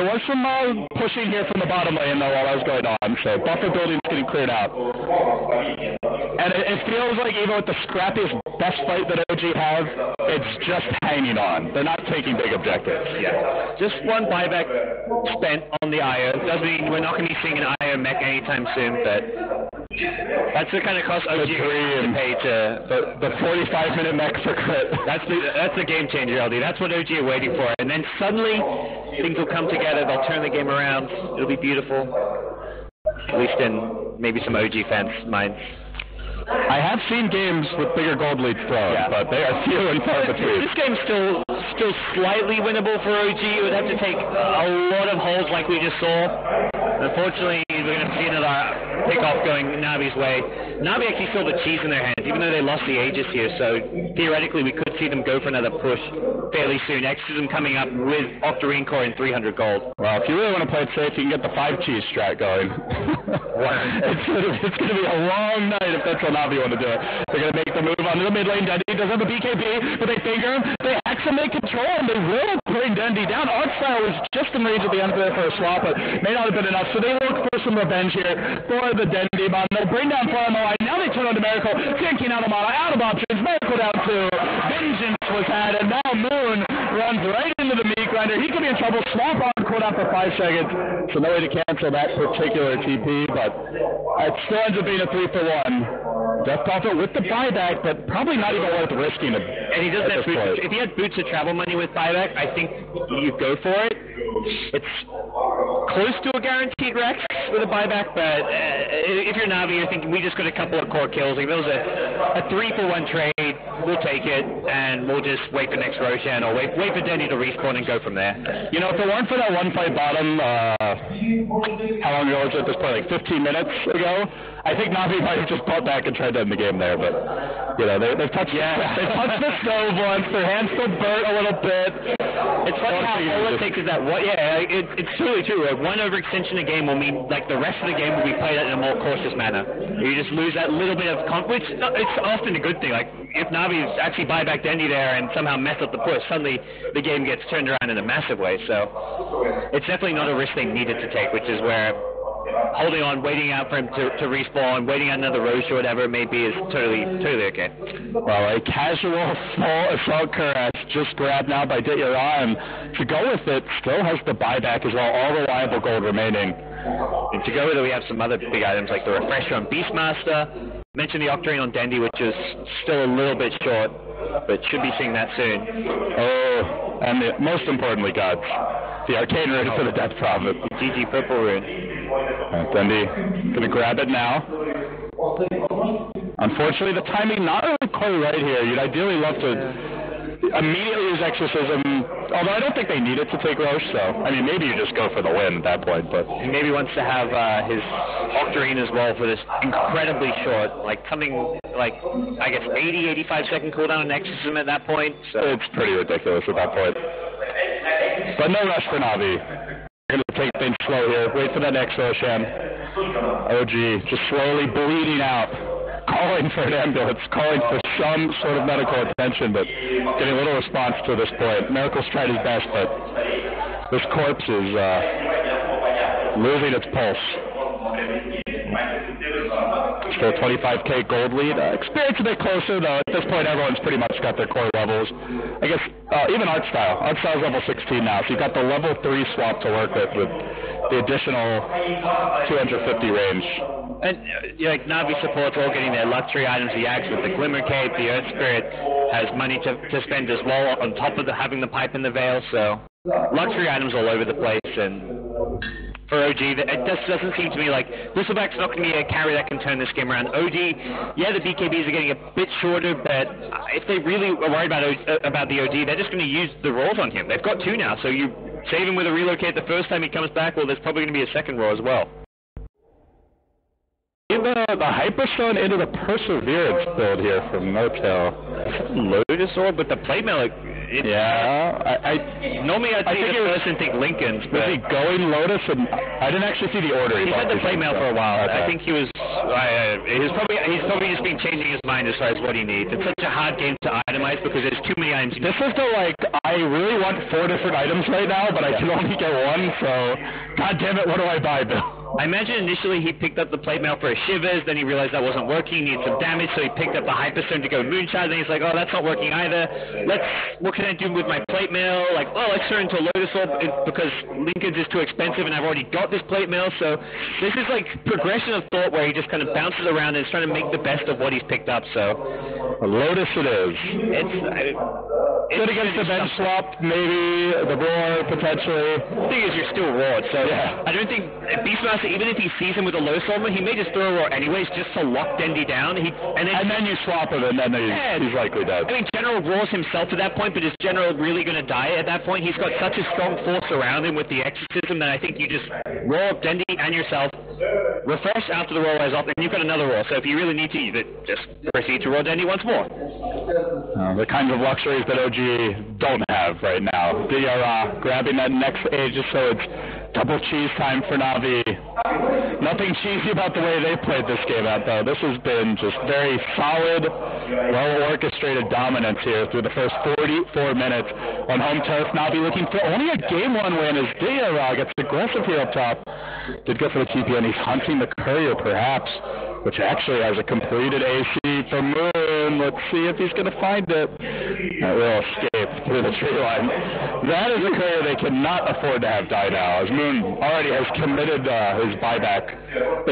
was some pushing here from the bottom lane though while that was going on, so buffer building's getting cleared out. And it feels like even with the scrappiest best fight that OG have, it's just hanging on. They're not taking big objectives. Yeah, just one buyback spent on the IO. Doesn't mean we're not going to be seeing an IO mech anytime soon, but that's the kind of cost OG to pay to the 45-minute mech for crit. That's the game changer, LD. That's what OG are waiting for. And then suddenly things will come together. They'll turn the game around. It'll be beautiful. At least in maybe some OG fans' minds. I have seen games with bigger gold leads thrown, but they are few and far between. This game's still slightly winnable for OG. It would have to take a lot of holes like we just saw. Unfortunately, we're going to see another pickoff going Navi's way. Navi actually still have the cheese in their hands, even though they lost the Aegis here, so theoretically we could see them go for another push fairly soon. Exorcism coming up with Octarine Core and 300 gold. Well, if you really want to play it safe, you can get the 5 cheese strat going. It's going to be a long night if that's what Navi want to do. They're going to make the move onto the mid lane. Dendi does have a BKB, but they finger him. They actually make control, and they will bring Dendi down. Artstyle was just in range at the end there for a swap, but may not have been enough. So they look for some revenge here for the Dendi bomb. They'll bring down Farmo. Now they turn on to Miracle. Tanking out of mana, out of options. Miracle down too. Vengeance was had, and now Moon runs right into the meat grinder. He could be in trouble. Swamp on caught out for 5 seconds. So no way to cancel that particular TP, but it still ends up being a 3-for-1. Death Prophet with the buyback, but probably not even worth risking it. And he doesn't have boots. If he had boots of travel money with buyback, I think you go for it. It's close to a guaranteed Rex with a buyback, but if you're Navi, you're thinking we just got a couple of core kills. If it was a 3-for-1 trade, we'll take it, and we'll just wait for next Roshan or wait for Denny to respawn and go from there. You know, if it weren't for that one fight bottom, how long ago was it at this point? Like 15 minutes ago? I think Navi might have just bought back and tried to end the game there, but you know, they've touched the stove once. Their hands still burnt a little bit. It's funny how all it takes is that one. Yeah, it's truly true. Like, one overextension a game will mean like the rest of the game will be played in a more cautious manner. You just lose that little bit of which it's often a good thing. Like if Navi actually buy back Dendi there and somehow mess up the push, suddenly the game gets turned around in a massive way. So it's definitely not a risk they needed to take, which is where holding on, waiting out for him to respawn, waiting out another Roche or whatever it may be is totally okay. Well, a casual full assault caress just grabbed now by Ditya, and to go with it still has the buyback as well, all reliable gold remaining. And to go with it, we have some other big items like the refresher on Beastmaster, mentioned the Octarine on Dendi, which is still a little bit short, but should be seeing that soon. Oh, and most importantly, gods, the arcane rune for the Death Prophet. GG purple rune. Dendi gonna grab it now. Unfortunately, the timing not really quite right here. You'd ideally love to. immediately use Exorcism, although I don't think they need it to take Roche, so, I mean, maybe you just go for the win at that point, but... He maybe wants to have his Octarine as well for this incredibly short, like something like, I guess, 85 second cooldown on Exorcism at that point, so... It's pretty ridiculous at that point. But no rush for Na'Vi. We're going to take things slow here, wait for that next Roshan. OG just slowly bleeding out. Calling for an ambulance, calling for some sort of medical attention, but getting little response to this point. Miracle's tried his best, but this corpse is losing its pulse. Still 25k gold lead. Experience a bit closer, though. At this point, everyone's pretty much got their core levels. I guess even Artstyle. Artstyle's level 16 now, so you've got the level 3 swap to work with the additional 250 range. And like Na'Vi supports all getting their luxury items, the axe with the Glimmer Cape, the Earth Spirit has money to spend as well on top of having the pipe in the veil, so luxury items all over the place. And for OG, it just doesn't seem to me like Bristleback's not going to be a carry that can turn this game around. OG, yeah, the BKBs are getting a bit shorter, but if they really are worried about the OG, they're just going to use the rolls on him. They've got 2 now, so you save him with a relocate the first time he comes back, well, there's probably going to be a second roll as well. The Hyperstone into the Perseverance build here from No-Tail. Lotus Orb with the plate mail. Normally I'd see the first and think Lincoln's, but... Was he going Lotus? And I didn't actually see the order. He's had the plate mail for a while. Okay. I think he's probably just been changing his mind as far as what he needs. It's such a hard game to itemize because there's too many items. This is the, like, I really want 4 different items right now, but I can only get 1, so... God damn it, what do I buy, Bill? I imagine initially he picked up the plate mail for a Shivers, then he realized that wasn't working, he needed some damage, so he picked up the Hyperstone to go Moonshot, then he's like, oh, that's not working either. What can I do with my plate mail? Like, oh, let's turn into a Lotus Orb because Lincoln's is too expensive and I've already got this plate mail, so this is like progression of thought where he just kind of bounces around and is trying to make the best of what he's picked up, so... A Lotus it is. Good against the bench swap, maybe, the Roar, potentially. The thing is, you're still Roared, so yeah. I don't think Beastmaster, even if he sees him with a Lotus Orb, he may just throw a Roar anyways just to lock Dendy down. And then you swap him, and then he's likely dead. I mean, General roars himself at that point, but is General really going to die at that point? He's got such a strong force around him with the Exorcism that I think you just roar up Dendy and yourself, refresh after the roar wears off, and you've got another roar. So if you really need to, you just proceed to roar Dendy once more. The kinds of luxuries that OG don't have right now. DRA grabbing that next Aegis, so it's double cheese time for Na'Vi. Nothing cheesy about the way they played this game out, though. This has been just very solid, well-orchestrated dominance here through the first 44 minutes on home turf. Na'Vi looking for only a Game 1 win as DRA gets aggressive here up top. Did go for the TP, and he's hunting the Courier, perhaps, which actually has a completed AC for Moon. Let's see if he's going to find it. That will escape through the tree line. That is a Courier they cannot afford to have die now, as Moon already has committed his buyback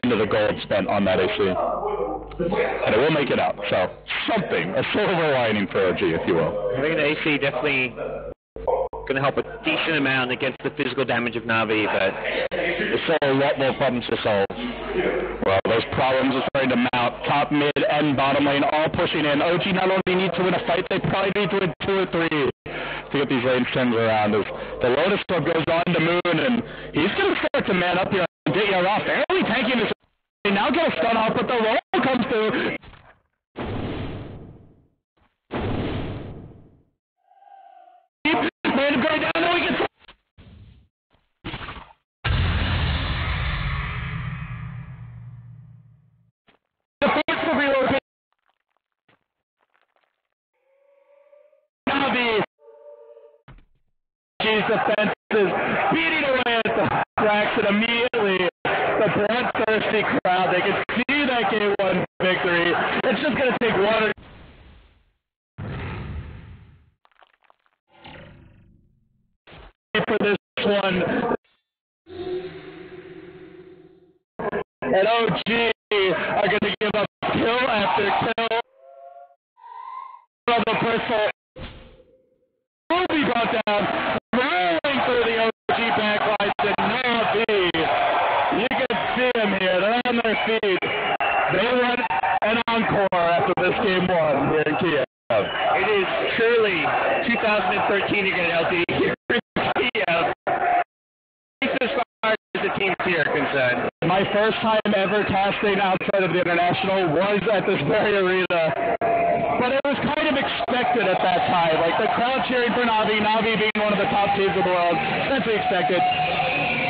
into the gold spent on that AC. And it will make it out, so something, a silver lining for OG, if you will. I think the AC definitely going to help a decent amount against the physical damage of Na'Vi, but there's still a lot more problems to solve. Well, those problems are starting to mount. Top, mid, and bottom lane all pushing in. OG not only need to win a fight, they probably need to win 2 or 3 to get these lane turns around. As the Lotus Orb goes on to Moon, and he's going to start to man up here and get you off. Barely tanking this. They now get a stun off, but the roll comes through. Man, going down, no, he gets... The force will relocate. Na'Vi. His defense is beating away at the tracks, and immediately the bloodthirsty crowd, they can see that Game 1 victory. It's just going to take 1 or for this one. And OG are going to give up kill after kill. The pistol will be brought down, rolling through the OG backlines, and Na'Vi, you can see them here, they're on their feet. They run an encore after this Game 1 here in Kiev. It is truly 2 13 you get an LTD here. As far as the team here are concerned. My first time ever casting outside of the Invitational was at this very arena. But it was kind of expected at that time. Like, the crowd cheering for Navi, Navi being one of the top teams in the world. That's expected.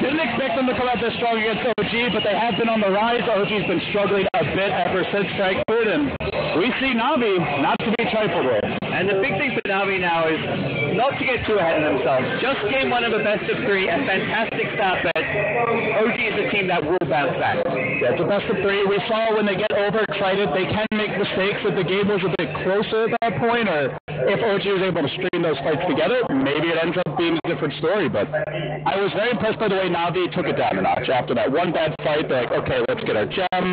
Didn't expect them to come out this strong against OG, but they have been on the rise. OG's been struggling a bit ever since Frankfurt, and we see Navi not to be trifled with. And the big thing for Navi now is not to get too ahead of themselves. Just game one of the best of three, a fantastic start, but OG is a team that will bounce back. Yeah, it's a best of three. We saw when they get overexcited, they can make mistakes. If the game was a bit closer at that point, or if OG was able to string those fights together, maybe it ends up being a different story. But I was very impressed by the way Navi took it down a notch. After that one bad fight, they're like, okay, let's get our gem,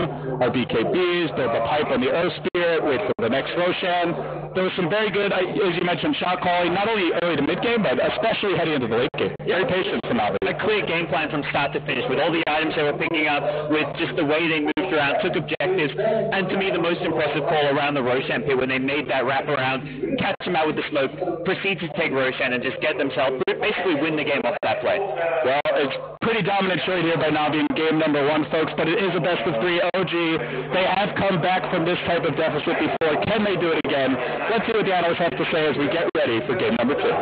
our BKBs, build the pipe on the Earth Spirit, wait for the next Roshan. There was some very good, as you mentioned, shot calling, not only early to mid-game, but especially heading into the late game. Very patient for Navi. A clear game plan from start to finish, with all the items they were picking up, with just the way they moved around, took objectives, and to me the most impressive call around the Roshan pit when they made that wrap around, catch them out with the smoke, proceed to take Roshan and just get themselves, basically win the game off that play. Well, it's pretty dominant trade here by Navi in game number one, folks, but it is a best of three. OG, they have come back from this type of deficit before. Can they do it again? Let's see what the analysts have to say as we get ready for game number two.